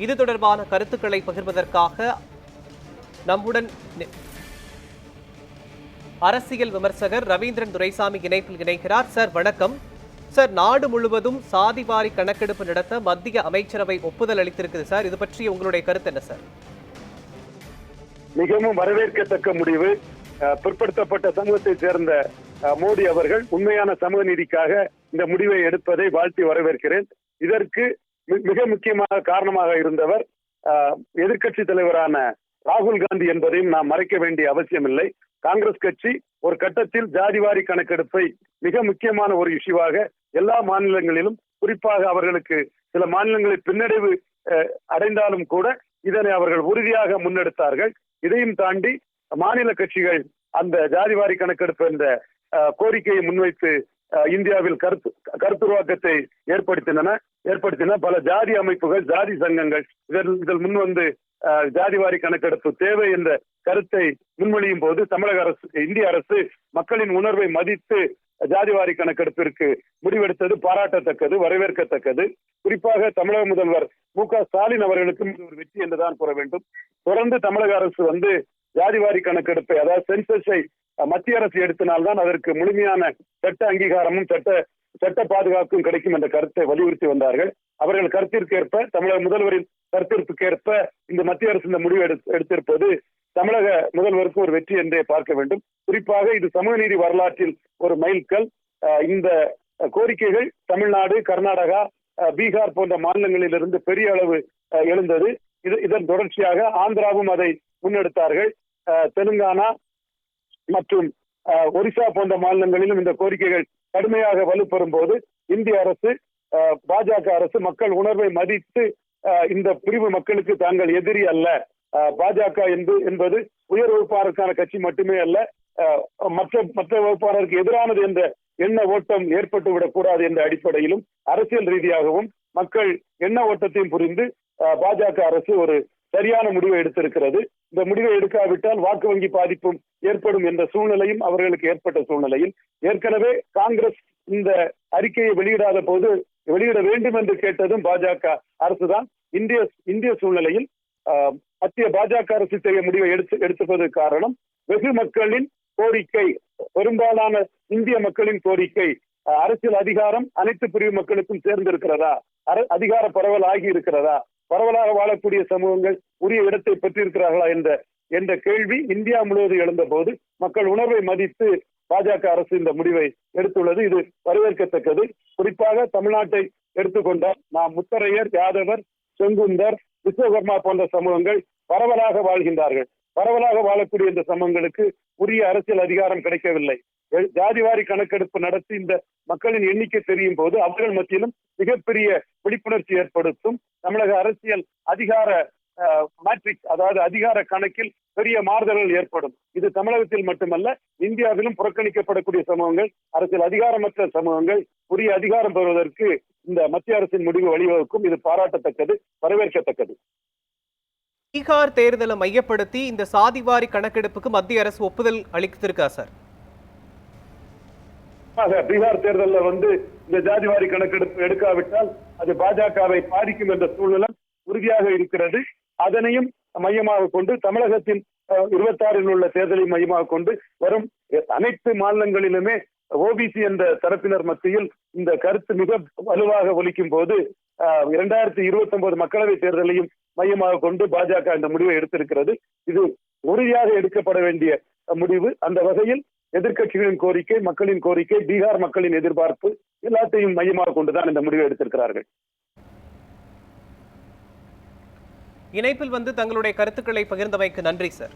இது தொடர்பான கருத்துக்களை பகிர்வதற்காக நம்முடன் அரசியல் விமர்சகர் ரவீந்திரன் துரைசாமி இணைப்பில் இணைகிறார். சார் வணக்கம். சார், நாடு முழுவதும் சாதிவாரி கணக்கெடுப்பு நடத்த மத்திய அமைச்சரவை ஒப்புதல் அளித்திருக்குது சார். இது பற்றி உங்களுடைய கருத்து என்ன சார்? மிகவும் வரவேற்கத்தக்க முடிவு. பிற்படுத்தப்பட்ட சமூகத்தை சேர்ந்த மோடி அவர்கள் உண்மையான சமூக நீதிக்காக இந்த முடிவை எடுப்பதை வாழ்த்தி வரவேற்கிறேன். இதற்கு மிக முக்கியமாக காரணமாக இருந்தவர் எதிர்க்கட்சி தலைவரான ராகுல் காந்தி என்பதையும் நாம் மறைக்க வேண்டிய அவசியம் இல்லை. காங்கிரஸ் கட்சி ஒரு கட்டத்தில் ஜாதிவாரி கணக்கெடுப்பை மிக முக்கியமான ஒரு இஷ்யூவாக எல்லா மாநிலங்களிலும், குறிப்பாக அவர்களுக்கு சில மாநிலங்களில் பின்னடைவு அடைந்தாலும் கூட இதனை அவர்கள் உறுதியாக முன்னெடுத்தார்கள். இதையும் தாண்டி மாநில கட்சிகள் அந்த ஜாதிவாரி கணக்கெடுப்பு என்ற கோரிக்கையை முன்வைத்து இந்தியாவில் கருத்துருவாக்கத்தை ஏற்படுத்தின பல ஜாதி அமைப்புகள், ஜாதி சங்கங்கள் இதில் முன்வந்து ஜாதிவாரி கணக்கெடுப்பு தேவை என்ற கருத்தை முன்மொழியும் போது இந்திய அரசு மக்களின் உணர்வை மதித்து ஜாதிவாரி கணக்கெடுப்பிற்கு முடிவெடுத்தது பாராட்டத்தக்கது, வரவேற்கத்தக்கது. குறிப்பாக தமிழக முதல்வர் மு.க.ஸ்டாலின் அவர்களுக்கும் இது ஒரு வெற்றி என்றுதான் கூற வேண்டும். தொடர்ந்து தமிழக அரசு ஜாதிவாரி கணக்கெடுப்பை, அதாவது சென்சஸை மத்திய அரசு எடுத்தினால்தான் அதற்கு முழுமையான சட்ட அங்கீகாரமும் சட்ட பாதுகாப்பும் கிடைக்கும் என்ற கருத்தை வலியுறுத்தி வந்தார்கள். அவர்கள் கருத்திற்கேற்ப, தமிழக முதல்வரின் கருத்திற்கேற்ப இந்த மத்திய அரசு இந்த முடிவு எடுத்திருப்பது தமிழக முதல்வருக்கு ஒரு வெற்றி என்றே பார்க்க வேண்டும். குறிப்பாக இது சமூக நீதி வரலாற்றில் ஒரு மைல்கல். இந்த கோரிக்கைகள் தமிழ்நாடு, கர்நாடகா, பீகார் போன்ற மாநிலங்களிலிருந்து பெரிய அளவு எழுந்தது. இதன் தொடர்ச்சியாக ஆந்திராவும் அதை முன்னெடுத்தார்கள். தெலுங்கானா மற்றும் ஒரிசா போன்ற மாநிலங்களிலும் இந்த கோரிக்கைகள் கடுமையாக வலுப்பெறும் போது இந்திய அரசு, பாஜக அரசு மக்கள் உணர்வை மதித்து இந்த பிரிவு மக்களுக்கு தாங்கள் எதிரி அல்ல, பாஜக என்பது உயர் வகுப்பாளருக்கான கட்சி மட்டுமே அல்ல, மற்ற வகுப்பாளருக்கு எதிரானது என்ற எண்ண ஓட்டம் ஏற்பட்டுவிடக் கூடாது என்ற அடிப்படையிலும் அரசியல் ரீதியாகவும் மக்கள் எண்ண ஓட்டத்தையும் புரிந்து பாஜக அரசு ஒரு சரியான முடிவை எடுத்திருக்கிறது. இந்த முடிவை எடுக்காவிட்டால் வாக்கு வங்கி பாதிப்பும் ஏற்படும் என்ற சூழ்நிலையும் அவர்களுக்கு ஏற்பட்ட சூழ்நிலையில் ஏற்கனவே காங்கிரஸ் இந்த அறிக்கையை வெளியிட வேண்டும் என்று கேட்டதும் பாஜக அரசுதான். இந்திய சூழ்நிலையில் மத்திய பாஜக அரசு செய்ய முடிவை எடுத்துப்பது காரணம் வெகு மக்களின் கோரிக்கை, பெரும்பாலான இந்திய மக்களின் கோரிக்கை, அரசியல் அதிகாரம் அனைத்து பிரிவு மக்களுக்கும் சேர்ந்திருக்கிறதா, அதிகார பரவல் ஆகி இருக்கிறதா, பரவலாக வாழக்கூடிய சமூகங்கள் உரிய இடத்தை பெற்றிருக்கிறார்களா என்ற கேள்வி இந்தியா முழுவதும் எழுந்த போது மக்கள் உணர்வை மதித்து பாஜக அரசு இந்த முடிவை எடுத்துள்ளது. இது வரவேற்கத்தக்கது. குறிப்பாக தமிழ்நாட்டை எடுத்துக்கொண்டால் நாம் முத்தரையர், யாதவர், செங்குந்தர், விஸ்வகர்மா போன்ற சமூகங்கள் பரவலாக வாழ்கின்றார்கள். பரவலாக வாழக்கூடிய இந்த சமூகங்களுக்கு உரிய அரசியல் அதிகாரம் கிடைக்கவில்லை. ஜாதிவாரி கணக்கெடுப்பு நடத்தி இந்த மக்களின் எண்ணிக்கை தெரியும் போது அவர்கள் மத்தியிலும் மிகப்பெரிய விழிப்புணர்ச்சி ஏற்படுத்தும். தமிழக அரசியல் அதிகார மேட்ரிக்ஸ், அதாவது அதிகார கணக்கில் பெரிய மாறுதல்கள் ஏற்படும். இது தமிழகத்தில் மட்டுமல்ல, இந்தியாவிலும் புறக்கணிக்கப்படக்கூடிய சமூகங்கள், அரசியல் அதிகாரமற்ற சமூகங்கள் உரிய அதிகாரம் பெறுவதற்கு இந்த மத்திய அரசின் முடிவு வழிவகுக்கும். இது பாராட்டத்தக்கது, வரவேற்கத்தக்கது. பீகார் தேர்தலை மையப்படுத்தி இந்த சாதிவாரி கணக்கெடுப்புக்கு மத்திய அரசு ஒப்புதல் அளித்திருக்கா சார்? பீகார் தேர்தலில் இந்த ஜாதிவாரி கணக்கெடுப்பு எடுக்காவிட்டால் அது பாஜகவை பாதிக்கும் என்ற சூழ்நிலை உறுதியாக இருக்கிறது. அதனையும் மையமாக கொண்டு தமிழகத்தின் 26 உள்ள தேர்தலை மையமாக கொண்டு வரும் அனைத்து மாநிலங்களிலுமே ஓபிசி என்ற தரப்பினர் மத்தியில் இந்த கருத்து மிக வலுவாக ஒலிக்கும் போது 2029 மக்களவை தேர்தலையும் மையமாக கொண்டு பாஜக இந்த முடிவை எடுத்திருக்கிறது. இது உறுதியாக எடுக்கப்பட வேண்டிய முடிவு. அந்த வகையில் எதிர்க்கட்சிகளின் கோரிக்கை, மக்களின் கோரிக்கை, பீகார் மக்களின் எதிர்பார்ப்பு எல்லாத்தையும் மையமாக கொண்டுதான் இந்த முடிவை எடுத்திருக்கிறார்கள். இணைப்பில் தங்களுடைய கருத்துக்களை பகிர்ந்தமைக்கு நன்றி சார்.